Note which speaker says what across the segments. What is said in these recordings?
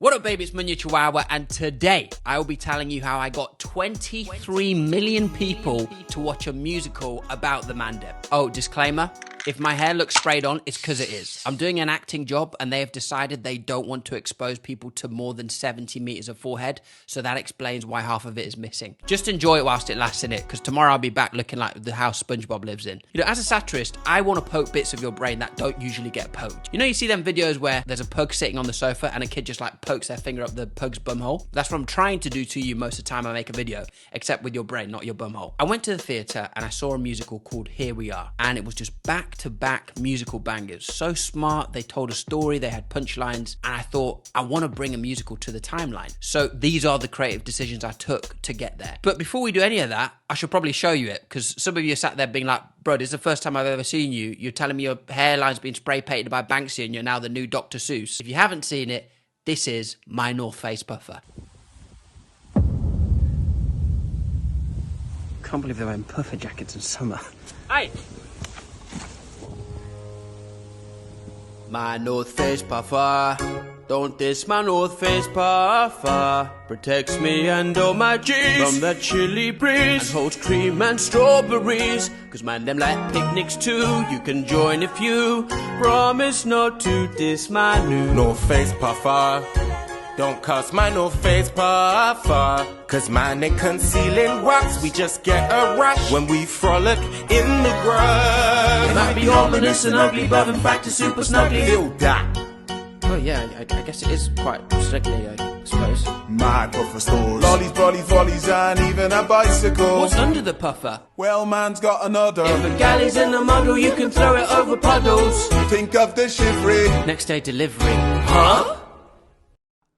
Speaker 1: What up, baby? It's Munya Chawawa, and today I will be telling you how I got 23 million people to watch a musical about the Mandem. Oh, disclaimer. If my hair looks sprayed on, it's because it is. I'm doing an acting job and they have decided they don't want to expose people to more than 70 meters of forehead, so that explains why half of it is missing. Just enjoy it whilst it lasts in it, because tomorrow I'll be back looking like the house SpongeBob lives in. You know, as a satirist, I want to poke bits of your brain that don't usually get poked. You know, you see them videos where there's a pug sitting on the sofa and a kid just like pokes their finger up the pug's bumhole? That's what I'm trying to do to you most of the time I make a video, except with your brain, not your bumhole. I went to the theatre and I saw a musical called Here We Are, and it was just back-to-back musical bangers. So smart, they told a story, they had punchlines, and I thought, I want to bring a musical to the timeline. So these are the creative decisions I took to get there. But before we do any of that, I should probably show you it, because some of you are sat there being like, bro, this is the first time I've ever seen you. You're telling me your hairline's been spray painted by Banksy and you're now the new Dr. Seuss. If you haven't seen it, this is my North Face puffer. Can't believe they're wearing puffer jackets in summer. Hey! My North Face puffer, don't diss my North Face puffer. Protects me and all my G's from that chilly breeze, and holds cream and strawberries, cause man them like picnics too. You can join if you promise not to diss my new
Speaker 2: North Face puffer. Don't cuss my North Face puffer, cause mine ain't concealing wax. We just get a rash when we frolic in the grass.
Speaker 1: It might be ominous and ugly, but in fact it's super snuggly.
Speaker 2: Feel that.
Speaker 1: Oh yeah, I guess it is quite snuggly, I suppose.
Speaker 2: My puffer stores lollies, brollies, volleys, and even a bicycle.
Speaker 1: What's under the puffer?
Speaker 2: Well, man's got another.
Speaker 1: If a galley's in a muddle, you can throw it over puddles.
Speaker 2: Think of the chivalry.
Speaker 1: Next day delivery. Huh?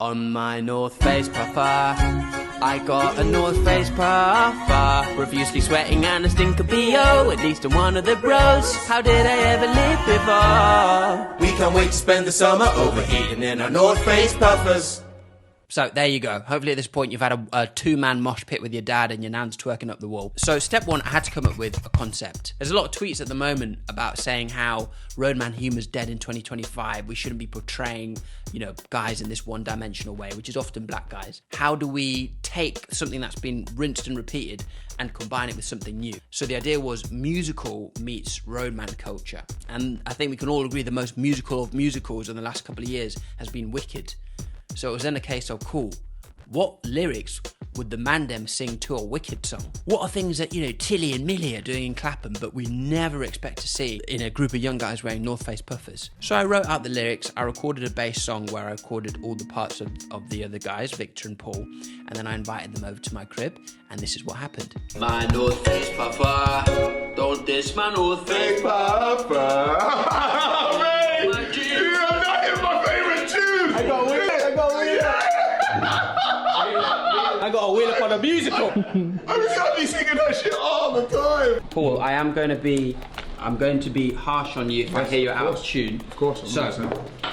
Speaker 1: On my North Face puffer, I got a North Face puffer. Profusely sweating and a stink of BO, at least I'm one of the bros. How did I ever live before?
Speaker 2: We can't wait to spend the summer overheating in our North Face puffers.
Speaker 1: So there you go. Hopefully at this point you've had a two-man mosh pit with your dad and your nan's twerking up the wall. So step one, I had to come up with a concept. There's a lot of tweets at the moment about saying how roadman humor's dead in 2025. We shouldn't be portraying, you know, guys in this one-dimensional way, which is often black guys. How do we take something that's been rinsed and repeated and combine it with something new? So the idea was musical meets roadman culture. And I think we can all agree the most musical of musicals in the last couple of years has been Wicked. So it was then a case of, cool, what lyrics would the Mandem sing to a Wicked song? What are things that, you know, Tilly and Millie are doing in Clapham, but we never expect to see in a group of young guys wearing North Face puffers? So I wrote out the lyrics, I recorded a bass song where I recorded all the parts of the other guys, Victor and Paul, and then I invited them over to my crib, and this is what happened. My North Face puffer, don't diss my North Face
Speaker 2: puffer.
Speaker 1: My G. I got a wheel up on a musical.
Speaker 2: I was gonna be singing that shit all the time.
Speaker 1: Paul, I'm going to be harsh on you if I hear you're out of tune.
Speaker 2: Of course.
Speaker 1: So,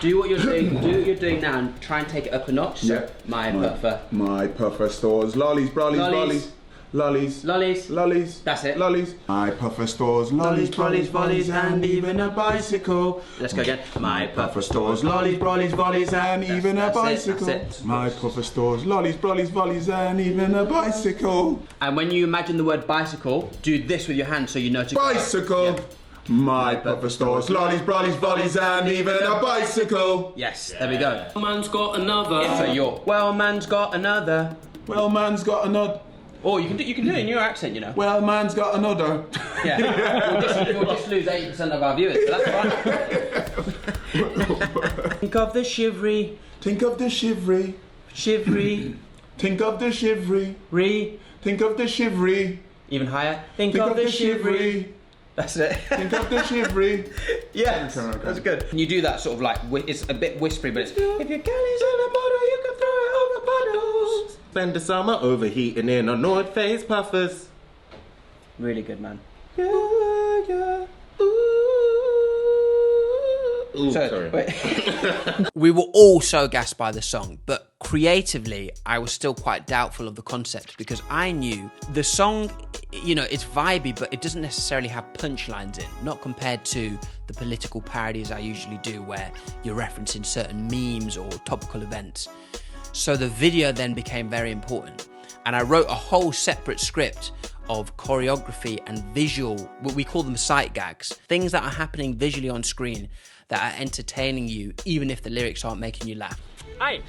Speaker 1: do what you're doing now and try and take it up a notch. So, my puffer.
Speaker 2: My puffer stores lollies, brollies, volleys. Lollies.
Speaker 1: Lollies.
Speaker 2: Lollies.
Speaker 1: That's it.
Speaker 2: Lollies. My puffer stores lollies, brollies, volleys, and even a bicycle.
Speaker 1: Let's go again. My
Speaker 2: Puffer stores lollies, brollies, volleys, and even a bicycle.
Speaker 1: That's it.
Speaker 2: My puffer stores lollies, brollies, volleys, and even a bicycle.
Speaker 1: And when you imagine the word bicycle, do this with your hand so you know to
Speaker 2: Bicycle.
Speaker 1: Yeah.
Speaker 2: My puffer stores lollies, brollies, volleys, and even a bicycle.
Speaker 1: Yes, there we go.
Speaker 3: Well, man's got another.
Speaker 1: So you're, well, man's got another.
Speaker 2: Well, man's got another.
Speaker 1: Oh, you can do it in your accent, you know.
Speaker 2: Well, man's got another.
Speaker 1: Yeah. We'll just lose 80% of our viewers, but that's fine. Think of the shivery.
Speaker 2: Think of the shivery.
Speaker 1: Shivery.
Speaker 2: Think of the shivery. Think of the shivery.
Speaker 1: Even higher. Think of the shivery. That's it.
Speaker 2: Think of the shivery.
Speaker 1: Yes,
Speaker 2: Okay.
Speaker 1: that's good. Can you do that sort of like, it's a bit whispery, but it's, if your galley's in a bottle, you can throw it over puddles.
Speaker 2: Spend the summer overheating in our North Face puffers.
Speaker 1: Really good, man.
Speaker 2: Yeah, yeah. Ooh, sorry.
Speaker 1: Wait. We were all so gassed by the song, but creatively, I was still quite doubtful of the concept because I knew the song, you know, it's vibey, but it doesn't necessarily have punchlines in, not compared to the political parodies I usually do where you're referencing certain memes or topical events. So the video then became very important. And I wrote a whole separate script of choreography and visual, what we call them sight gags, things that are happening visually on screen that are entertaining you, even if the lyrics aren't making you laugh.
Speaker 3: Hey!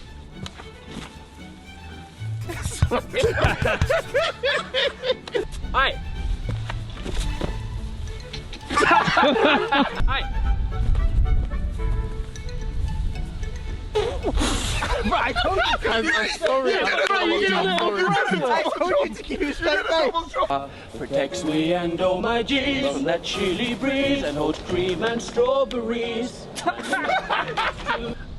Speaker 3: Hey! Hey!
Speaker 4: I told you to. I'm sorry. I told you to keep it straight face.
Speaker 3: Protects me and all my G's from that chilly breeze and holds cream and strawberries.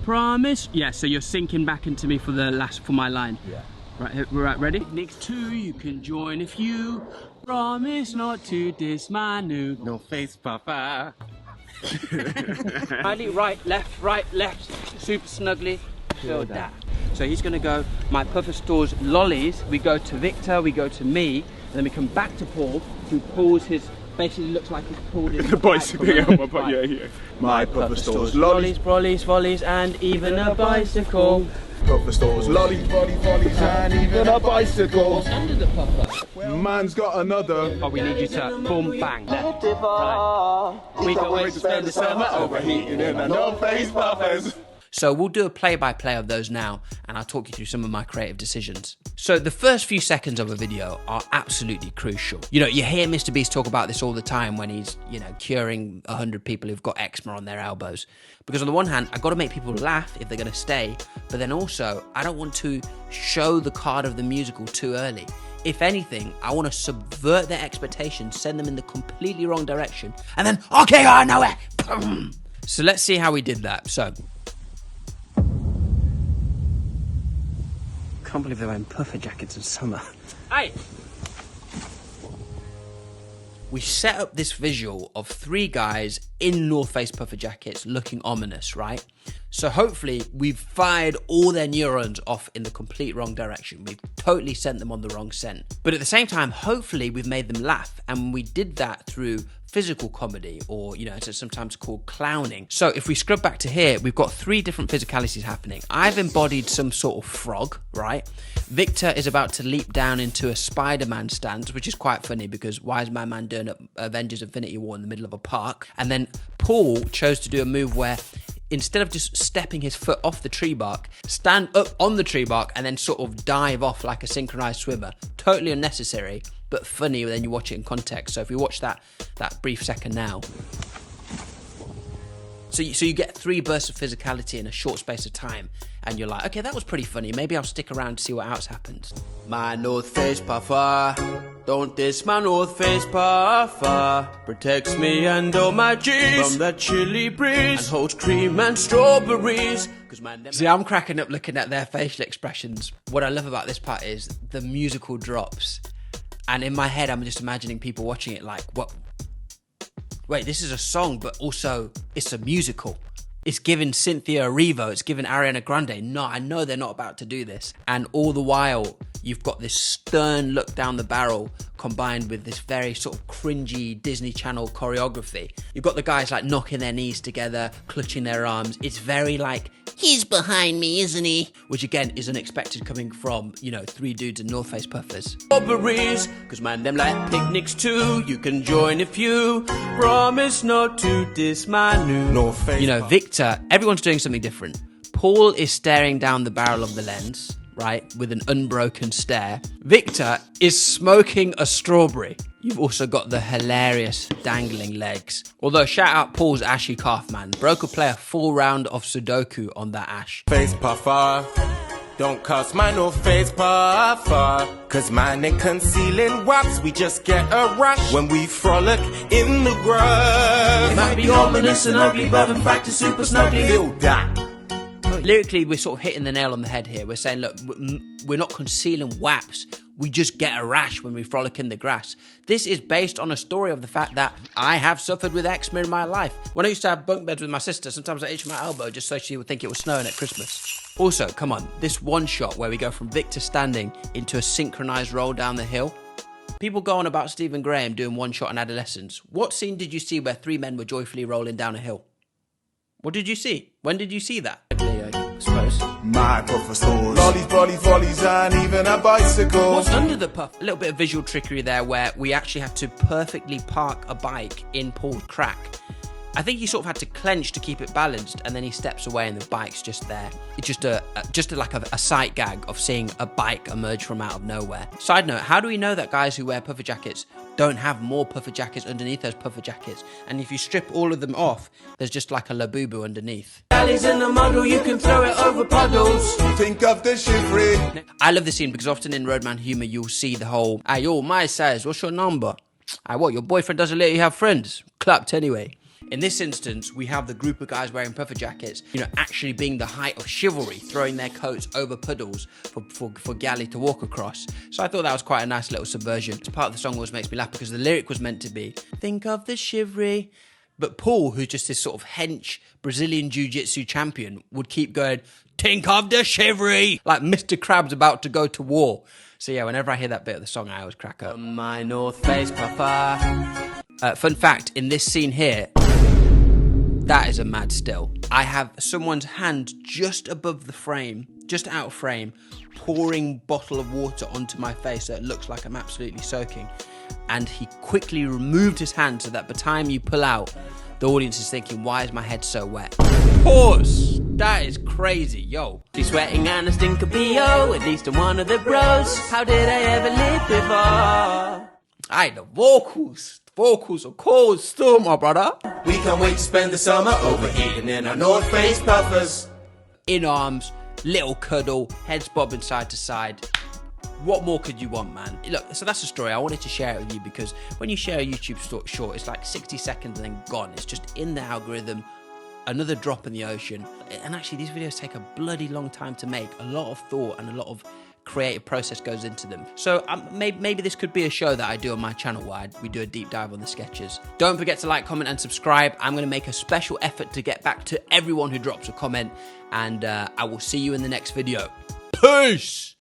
Speaker 3: Promise. Yeah, so you're sinking back into me for my line. Yeah. Right, ready? Next 2, you can join if you promise not to diss my new.
Speaker 2: No face puffer.
Speaker 3: Right, left, super snugly. Feel that. So he's gonna go, my puffer stores lollies, we go to Victor, we go to me, and then we come back to Paul, who pulls his, basically looks like he's pulled his
Speaker 4: bicycle, yeah. My puffer stores lollies,
Speaker 3: brollies, volleys, and even a bicycle.
Speaker 4: Puffer stores lollies, volleys, and even a bicycle.
Speaker 3: Under the puffer.
Speaker 4: Man's got another.
Speaker 3: Oh, we need you to boom, bang, left, right. We can't wait to spend the summer overheating in the no face puffers.
Speaker 1: So we'll do a play-by-play of those now, and I'll talk you through some of my creative decisions. So the first few seconds of a video are absolutely crucial. You know, you hear Mr. Beast talk about this all the time when he's, you know, curing 100 people who've got eczema on their elbows. Because on the one hand, I've got to make people laugh if they're going to stay, but then also, I don't want to show the card of the musical too early. If anything, I want to subvert their expectations, send them in the completely wrong direction, and then, okay, I know it! Boom. So let's see how we did that. So,
Speaker 3: I can't believe they're wearing puffer jackets in summer. Hey!
Speaker 1: we set up this visual of 3 guys in North Face puffer jackets looking ominous, right? So hopefully we've fired all their neurons off in the complete wrong direction. We've totally sent them on the wrong scent. But at the same time, hopefully we've made them laugh. And we did that through physical comedy, or, you know, it's sometimes called clowning. So if we scrub back to here, we've got 3 different physicalities happening. I've embodied some sort of frog, right? Victor is about to leap down into a Spider-Man stance, which is quite funny because why is my man doing Avengers Infinity War in the middle of a park? And then Paul chose to do a move where instead of just stepping his foot off the tree bark, stand up on the tree bark and then sort of dive off like a synchronized swimmer. Totally unnecessary, but funny when you watch it in context. So if we watch that brief second now. So you get 3 bursts of physicality in a short space of time, and you're like, okay, that was pretty funny. Maybe I'll stick around to see what else happens. My North Face puffer, don't diss my North Face puffer. Protects me and all my G's from that chilly breeze, and holds cream and strawberries. See, I'm cracking up looking at their facial expressions. What I love about this part is the musical drops. And in my head, I'm just imagining people watching it like, what? Wait, this is a song, but also it's a musical. It's given Cynthia Erivo, it's given Ariana Grande. No, I know they're not about to do this. And all the while, you've got this stern look down the barrel combined with this very sort of cringy Disney Channel choreography. You've got the guys like knocking their knees together, clutching their arms. It's very like, he's behind me, isn't he? Which again is unexpected coming from, you know, 3 dudes in North Face puffers. Strawberries, cause man, them like picnics too. You can join if you promise not to diss my new North Face. You know, Victor, everyone's doing something different. Paul is staring down the barrel of the lens, right, with an unbroken stare. Victor is smoking a strawberry. You've also got the hilarious dangling legs. Although, shout out Paul's ashy calf, man. Broke will play a full round of Sudoku on that ash.
Speaker 2: Face puffer, don't cuss my no face puffer. Cause mine ain't concealing wax, we just get a rush when we frolic in the grass.
Speaker 3: It might be ominous and ugly, but in fact it's super snuggly.
Speaker 2: Feel that.
Speaker 1: Lyrically, we're sort of hitting the nail on the head here. We're saying, look, we're not concealing waps. We just get a rash when we frolic in the grass. This is based on a story of the fact that I have suffered with eczema in my life. When I used to have bunk beds with my sister, sometimes I itched my elbow just so she would think it was snowing at Christmas. Also, come on, this one shot where we go from Victor standing into a synchronized roll down the hill. People go on about Stephen Graham doing one shot in Adolescence. What scene did you see where 3 men were joyfully rolling down a hill? What did you see? When did you see that?
Speaker 3: I suppose.
Speaker 5: My puffer stores. Lollies, brollies, volleys, and even a bicycle.
Speaker 1: What's under the puff? A little bit of visual trickery there where we actually had to perfectly park a bike in Paul's crack. I think he sort of had to clench to keep it balanced, and then he steps away and the bike's just there. It's just like a sight gag of seeing a bike emerge from out of nowhere. Side note, how do we know that guys who wear puffer jackets don't have more puffer jackets underneath those puffer jackets? And if you strip all of them off, there's just like a labubu underneath.
Speaker 3: Galley's in the muddle, you can throw it over puddles.
Speaker 5: Think of the chivalry.
Speaker 1: I love this scene because often in roadman humour you'll see the whole, "Hey, yo, my size, what's your number? Hey, what, your boyfriend doesn't let you have friends? Clapped anyway." In this instance, we have the group of guys wearing puffer jackets, actually being the height of chivalry, throwing their coats over puddles for Galley to walk across. So I thought that was quite a nice little subversion. It's part of the song always makes me laugh because the lyric was meant to be, "Think of the chivalry." But Paul, who's just this sort of hench Brazilian jiu-jitsu champion, would keep going, "Think of the chivalry," like Mr. Krabs about to go to war. So yeah, whenever I hear that bit of the song, I always crack up.
Speaker 3: My North Face puffer.
Speaker 1: Fun fact, in this scene here, that is a mad still. I have someone's hand just above the frame, just out of frame, pouring bottle of water onto my face so it looks like I'm absolutely soaking. And he quickly removed his hand so that by the time you pull out, the audience is thinking, why is my head so wet? Pause! That is crazy, yo.
Speaker 3: She's sweating and a stink of BO, at least in one of the bros. How did I ever live before?
Speaker 1: Aye, the vocals. Vocals are cold still, my brother.
Speaker 2: We can't wait to spend the summer overheating in our North Face puffers.
Speaker 1: In arms, little cuddle, heads bobbing side to side. What more could you want, man? Look, so that's the story. I wanted to share it with you because when you share a YouTube short, it's like 60 seconds and then gone. It's just in the algorithm, another drop in the ocean. And actually, these videos take a bloody long time to make. A lot of thought and a lot of creative process goes into them. So maybe this could be a show that I do on my channel where we do a deep dive on the sketches. Don't forget to like, comment, and subscribe. I'm going to make a special effort to get back to everyone who drops a comment, and I will see you in the next video. Peace!